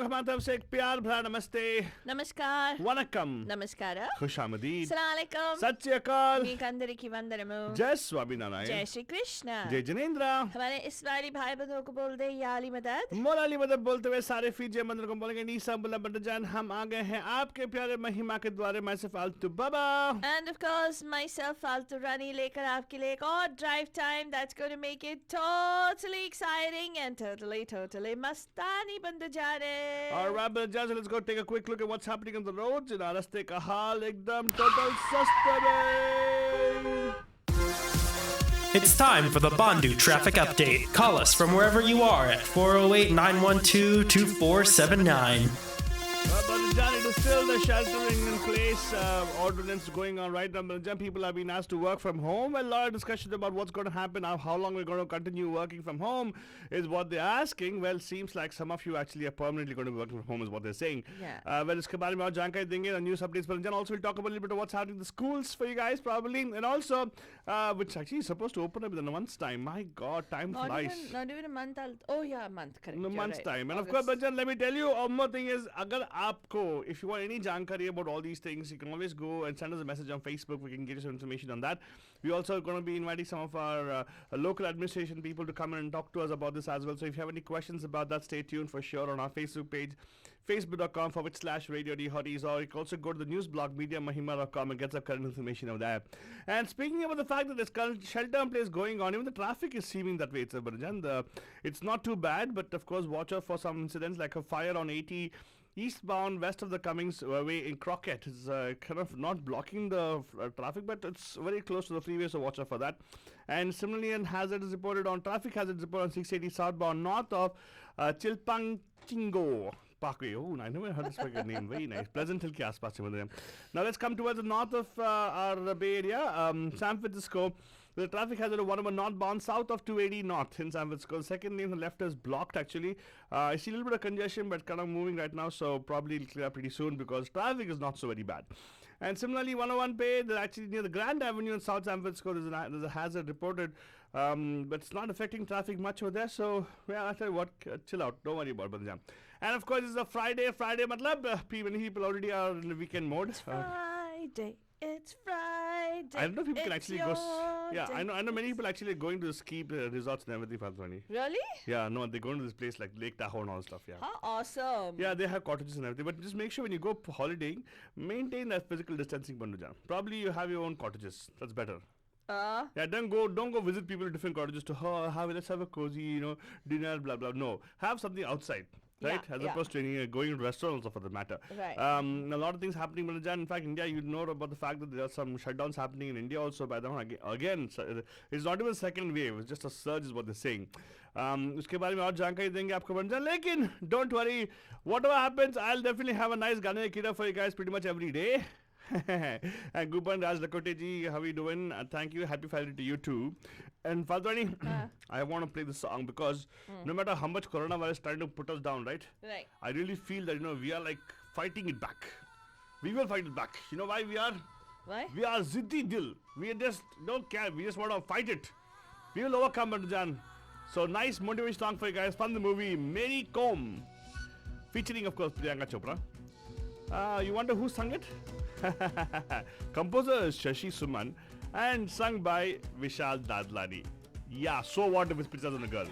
हमारी तरफ से एक प्यार भरा नमस्ते, नमस्कार, वनकम, नमस्कार, खुशामदीद, सलामकुम, सत श्री अकाल, మీకు అందరికీ వందనము, जय स्वामीनारायण, जय श्री कृष्ण। जय जिनेन्द्र। हमारे इस्माइली भाई बंधुओं को बोल दे याली मदद। मोलाली मदद बोलते हुए सारे फीजे मंदिर को बोलेंगे नीसा बुला बंदजान, हम आ गए हैं आपके प्यारे महिमा के द्वारे। मैं से फालतू बाबा And of course, myself फालतू रानी लेकर आपके लिए एक और drive time that's going to make it totally exciting and totally मस्तानी बंद जा रहे। Alright, बंदजान, so let's go take a quick look at what's happening on the roads. इन रास्ते का हाल एकदम टोटल सस्ते में। It's time for the Bandu Traffic Update. Call us from wherever you are at 408-912-2479. It is still the sheltering in place ordinance going on right now. People have been asked to work from home. A lot of discussions about what's going to happen, how long we're going to continue working from home is what they're asking. Well, seems like some of you actually are permanently going to be working from home is what they're saying. Yeah. Well, iske baare mein aur jankari denge, the news updates. But then also we'll talk about a little bit of what's happening in the schools for you guys probably. And also, which actually is supposed to open up in a month's time. My God, time flies. Not even a month. Oh yeah, a month. Correct. No, month's right. time. And August. of course, Banjan, let me tell you, one more thing is, agar aapko, if you want any jankari about all these things, you can always go and send us a message on Facebook. We can get you some information on that. We're also going to be inviting some of our local administration people to come in and talk to us about this as well. So if you have any questions about that, stay tuned for sure on our Facebook page, facebook.com/Radio D Hotties, or you can also go to the news blog, mediamahima.com, and get some current information over there. And speaking about the fact that there's current shelter in place going on, even the traffic is seeming that way. It's not too bad, but of course, watch out for some incidents like a fire on 80 eastbound west of the Cummings way in Crockett. It's kind of not blocking the traffic, but it's very close to the freeway, so watch out for that. And similarly, an hazard is reported on traffic hazard is reported on 680 southbound north of Chilpangchingo Parkway. Oh, I never heard this name. Very nice. Pleasant Hill ke aaspaas se. Now let's come towards the north of our Bay Area, San Francisco. The traffic hazard of 101 northbound south of 280 north in San Francisco. The second lane on the left is blocked actually. I see a little bit of congestion, but kind of moving right now, so probably it'll clear up pretty soon because traffic is not so very bad. And similarly, 101 Bay, they're actually near the Grand Avenue in South San Francisco. There's a hazard reported, but it's not affecting traffic much over there. So, yeah, I'll tell you what, chill out. Don't worry about it. And of course, it's a Friday. Matlab, many people already are in the weekend mode. Friday. It's Friday. I don't know if people can actually go. Yeah, day. I know many people actually are going to the ski resorts and everything. Really? Yeah, no, they're going to this place like Lake Tahoe and all stuff. Yeah. How awesome. Yeah, they have cottages and everything, but just make sure when you go holidaying, maintain that physical distancing. Probably you have your own cottages. That's better. Yeah, don't go visit people in different cottages to let's have a cozy, dinner, blah blah. No, have something outside. Right, Yeah, as yeah. opposed to going to restaurants for the matter. Right. A lot of things happening, Manajan. In fact, India, you know about the fact that there are some shutdowns happening in India also. By the way, again, it's not even a second wave; it's just a surge, is what they're saying. उसके बारे में और जानकारी देंगे आपको बंजान. लेकिन don't worry, whatever happens, I'll definitely have a nice Gane Kida for you guys pretty much every day. And Gupan Raj Lakote ji, how are you doing? Thank you. Happy Friday to you too. And Faldwani, I want to play this song because no matter how much coronavirus is trying to put us down, right? Right. I really feel that, we are like fighting it back. We will fight it back. You know why we are? Why? We are Ziddi Dil. We just don't care. We just want to fight it. We will overcome, Bandajan. So nice motivation song for you guys. From the movie Mary Kom. Featuring, of course, Priyanka Chopra. You wonder who sung it? Composer is Shashi Suman and sung by Vishal Dadlani. Yeah, so what if it's pictures on a girl?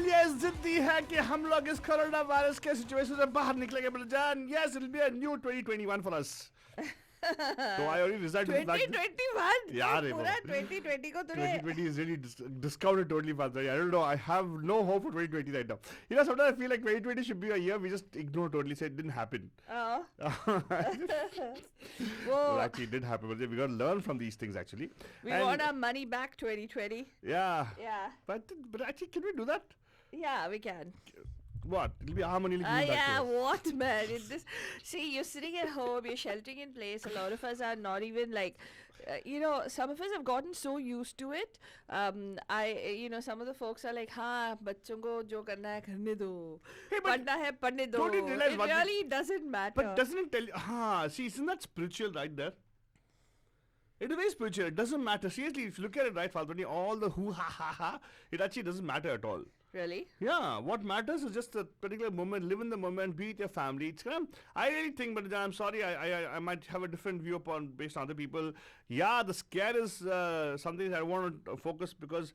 yes, जिद्दी है कि हम लोग इस corona virus के situation से बाहर निकलेंगे ब्रजान. Yes, it'll be a new 2021 for us. So I already resigned to the fact that 2021 यार रे पूरा बाबा. 2020 को तूने 2020 is really discounted totally, Father. I don't know. I have no hope for 2020 right now. You know, sometimes I feel like 2020 should be a year we just ignore totally, say it didn't happen. oh Well, actually, it did happen, but we got to learn from these things actually. we And- want our money back 2020. Yeah. Yeah, But actually, can we do that? yeah, we can. What? It'll be our money. It'll give back Yeah, to us. what man? See, you're sitting at home, you're sheltering in place. A lot of us are not even like, some of us have gotten so used to it. Some of the folks are like, हाँ, बच्चों को जो करना है करने दो, Hey, but पढ़ना है पढ़ने दो. don't you realize It what really doesn't matter. But doesn't it tell you? See, isn't that spiritual right there? It is very spiritual. It doesn't matter. Seriously, if you look at it right, Faltani, all the hoo ha ha ha, it actually doesn't matter at all. Really? Yeah, what matters is just a particular moment. Live in the moment. Be with your family. It's kind of, I really think, but I'm sorry, I might have a different view upon based on other people. Yeah, the scare is something that I want to focus because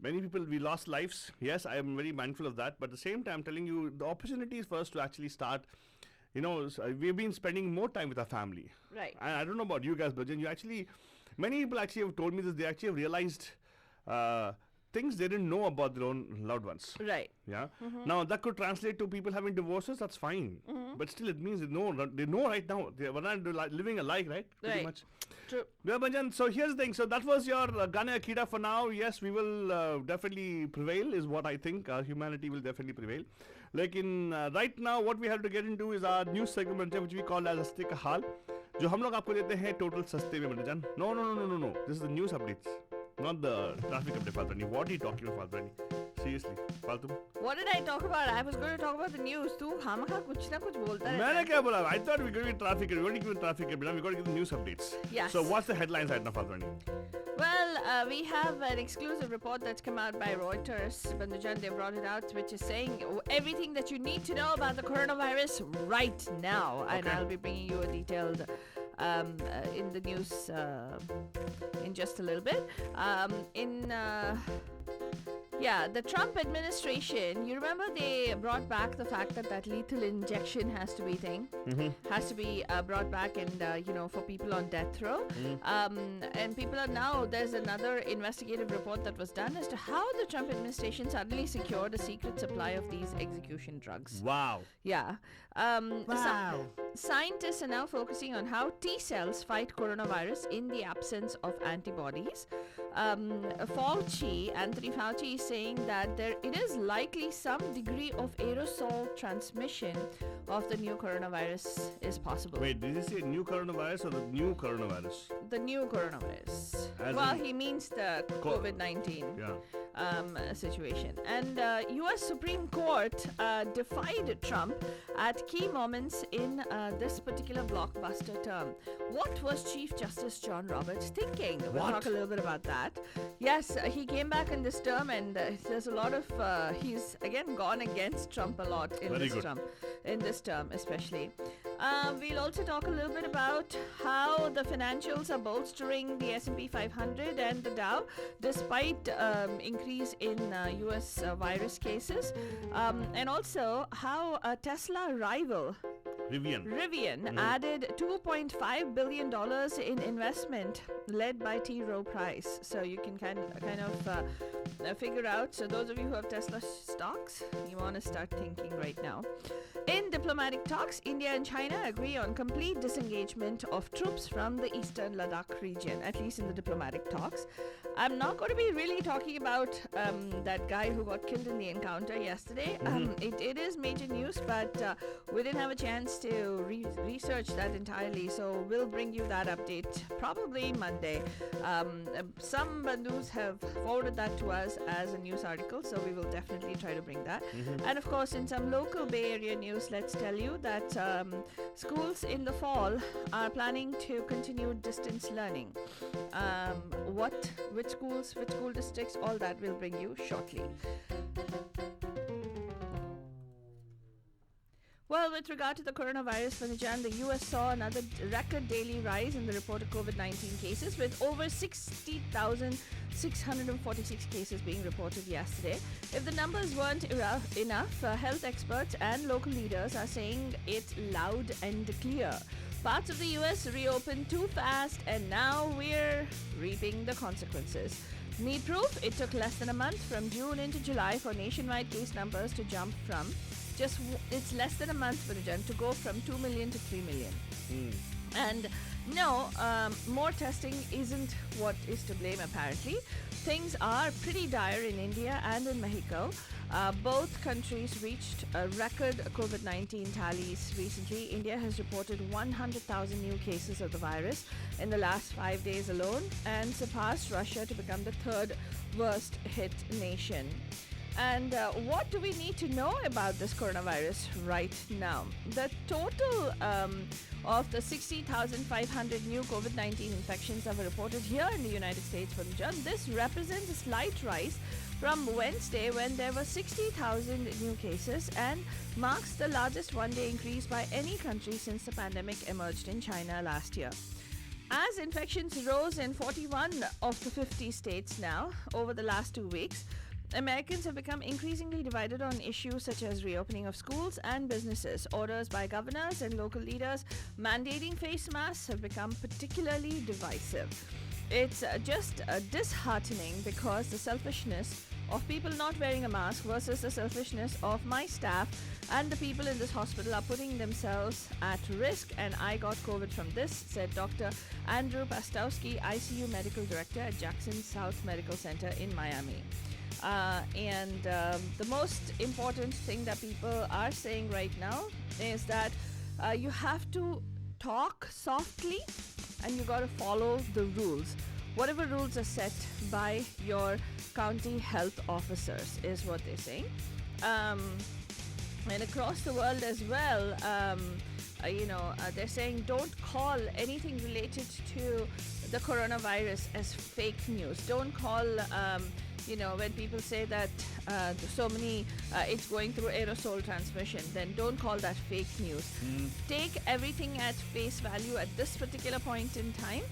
many people we lost lives. Yes, I am very mindful of that. But at the same time, I'm telling you, the opportunity is for us to actually start. We've been spending more time with our family. Right. And I don't know about you guys, but many people actually have told me this. They actually have realized things they didn't know about their own loved ones. Right. Yeah. Now that could translate to people having divorces. That's fine. But still, it means they know right now. We're not living alike, right? Pretty Right. much. True. Yeah, Banjan, so here's the thing. So that was your Gane Akida for now. Yes, we will definitely prevail, is what I think. Humanity will definitely prevail. Like right now, what we have to get into is our news segment, which we call as Sasti Ka Hal. जो हम लोग आपको देते हैं total सस्ते में Banjan. No. This is the news updates. Not the traffic update, Faltani. What are you talking about, Faltani? Seriously, Faltu. What did I talk about? I was going to talk about the news. तू खामखा कुछ ना कुछ बोलता रहता मैंने है. क्या बोला? I thought we were going to give traffic. We already given traffic. Now we got to give the news updates. Yes. So what's the headlines right now, Faltani? Well, we have an exclusive report that's come out by Reuters. Bandujan, they brought it out, which is saying everything that you need to know about the coronavirus right now. And Okay. I'll be bringing you a detailed in the news in just a little bit. The Trump administration, you remember they brought back the fact that lethal injection has to be has to be brought back and, for people on death row. And people are now, there's another investigative report that was done as to how the Trump administration suddenly secured a secret supply of these execution drugs. Wow. Yeah. Scientists are now focusing on how T cells fight coronavirus in the absence of antibodies. Anthony Fauci is saying that it is likely some degree of aerosol transmission of the new coronavirus is possible. Wait, did he say new coronavirus or the new coronavirus? The new coronavirus. As Well, in- he means the COVID-19. Yeah. Situation. And U.S. Supreme Court defied Trump at key moments in this particular blockbuster term. What was Chief Justice John Roberts thinking? We'll What? talk a little bit about that. Yes, he came back in this term, and there's a lot of he's again gone against Trump a lot in Very this good. term. In this term, especially. We'll also talk a little bit about how the financials are bolstering the S&P 500 and the Dow, despite increase in U.S. Virus cases, and also how a Tesla rival Rivian added $2.5 billion in investment led by T. Rowe Price. So you can kind of figure out. So those of you who have Tesla stocks, you want to start thinking right now. In diplomatic talks, India and China agree on complete disengagement of troops from the eastern Ladakh region, at least in the diplomatic talks. I'm not going to be really talking about that guy who got killed in the encounter yesterday. It is major news, but we didn't have a chance to research that entirely, so we'll bring you that update probably Monday. Some bandus have forwarded that to us as a news article, so we will definitely try to bring that. And of course, in some local Bay Area news, let's tell you that schools in the fall are planning to continue distance learning. Which schools, which school districts, all that we'll bring you shortly. Well, with regard to the coronavirus, Vanajan, the US saw another record daily rise in the reported COVID-19 cases, with over 60,646 cases being reported yesterday. If the numbers weren't enough, health experts and local leaders are saying it loud and clear. Parts of the US reopened too fast, and now we're reaping the consequences. Need proof? It took less than a month from June into July for nationwide case numbers to jump from it's less than a month for the gen to go from 2 million to 3 million. And no, more testing isn't what is to blame, apparently. Things are pretty dire in India and in Mexico. Both countries reached record COVID-19 tallies recently. India has reported 100,000 new cases of the virus in the last 5 days alone and surpassed Russia to become the third worst hit nation. And what do we need to know about this coronavirus right now? The total of the 60,500 new COVID-19 infections that were reported here in the United States from June. This represents a slight rise from Wednesday, when there were 60,000 new cases, and marks the largest one-day increase by any country since the pandemic emerged in China last year. As infections rose in 41 of the 50 states now over the last 2 weeks, Americans have become increasingly divided on issues such as reopening of schools and businesses. Orders by governors and local leaders mandating face masks have become particularly divisive. It's just disheartening because the selfishness of people not wearing a mask versus the selfishness of my staff and the people in this hospital are putting themselves at risk, and I got COVID from this, said Dr. Andrew Pastowski, ICU Medical Director at Jackson South Medical Center in Miami. The most important thing that people are saying right now is that you have to talk softly and you got to follow the rules. Whatever rules are set by your county health officers is what they're saying. And across the world as well, they're saying don't call anything related to the coronavirus as fake news. Don't call when people say that it's going through aerosol transmission, then don't call that fake news. Take everything at face value at this particular point in time.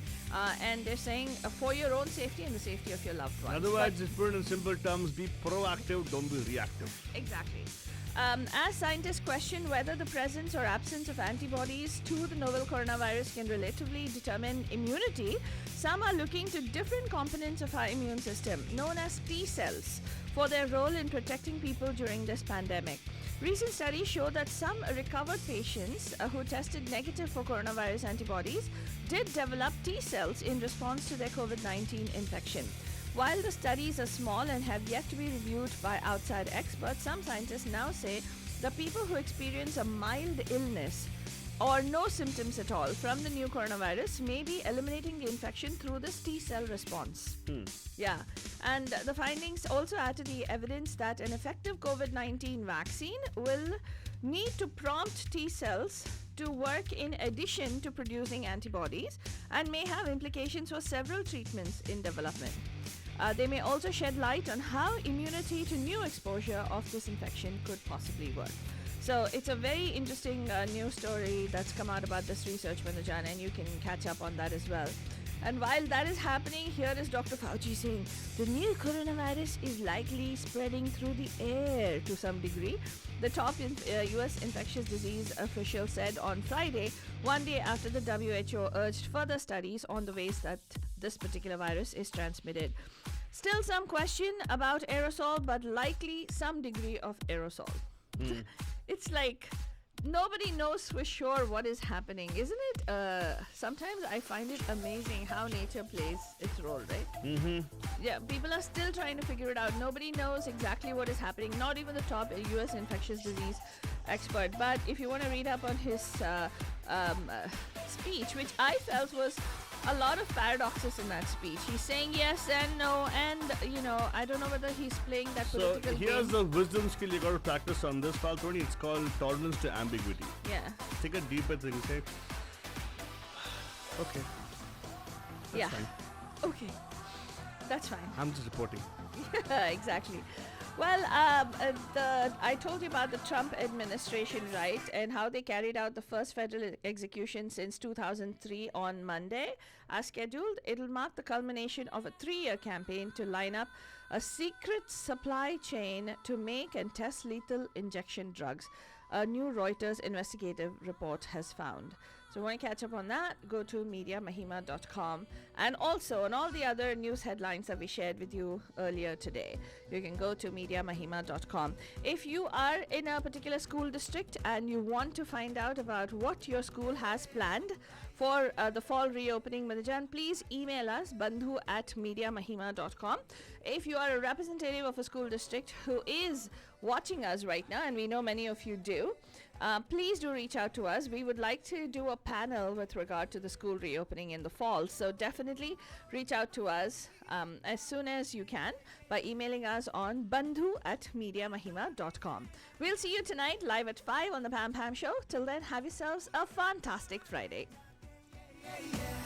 And they're saying for your own safety and the safety of your loved ones. Otherwise, just put it in simple terms, be proactive, don't be reactive. Exactly. As scientists question whether the presence or absence of antibodies to the novel coronavirus can relatively determine immunity, some are looking to different components of our immune system, known as T cells, for their role in protecting people during this pandemic. Recent studies show that some recovered patients who tested negative for coronavirus antibodies did develop T cells in response to their COVID-19 infection. While the studies are small and have yet to be reviewed by outside experts, some scientists now say the people who experience a mild illness or no symptoms at all from the new coronavirus may be eliminating the infection through this T cell response. Yeah, and the findings also add to the evidence that an effective COVID-19 vaccine will need to prompt T cells to work in addition to producing antibodies and may have implications for several treatments in development. They may also shed light on how immunity to new exposure of this infection could possibly work. So it's a very interesting news story that's come out about this research, Manajan, and you can catch up on that as well. And while that is happening, here is Dr. Fauci saying the new coronavirus is likely spreading through the air to some degree. The top U.S. infectious disease official said on Friday, one day after the WHO urged further studies on the ways that this particular virus is transmitted. Still some question about aerosol, but likely some degree of aerosol. It's like nobody knows for sure what is happening, isn't it? Sometimes I find it amazing how nature plays its role, right? Yeah, people are still trying to figure it out. Nobody knows exactly what is happening, not even the top US infectious disease expert. But if you want to read up on his speech, which I felt was a lot of paradoxes in that speech. He's saying yes and no, and I don't know whether he's playing that political game. So here's the wisdom skill you got to practice on this, Falconi. It's called tolerance to ambiguity. Yeah. Take a deep breath and you say, okay. That's fine. Okay. That's fine. I'm just reporting. Yeah, exactly. Well, I told you about the Trump administration, right, and how they carried out the first federal execution since 2003 on Monday. As scheduled, it'll mark the culmination of a 3-year campaign to line up a secret supply chain to make and test lethal injection drugs, a new Reuters investigative report has found. So, want to catch up on that? Go to MediaMahima.com, and also on all the other news headlines that we shared with you earlier today. You can go to MediaMahima.com. If you are in a particular school district and you want to find out about what your school has planned for the fall reopening, Manajan, please email us bandhu@MediaMahima.com. If you are a representative of a school district who is watching us right now, and we know many of you do, please do reach out to us. We would like to do a panel with regard to the school reopening in the fall. So definitely reach out to us as soon as you can by emailing us on bandhu@MediaMahima.com. We'll see you tonight live at 5 on the Pam Pam Show. Till then, have yourselves a fantastic Friday. Yeah.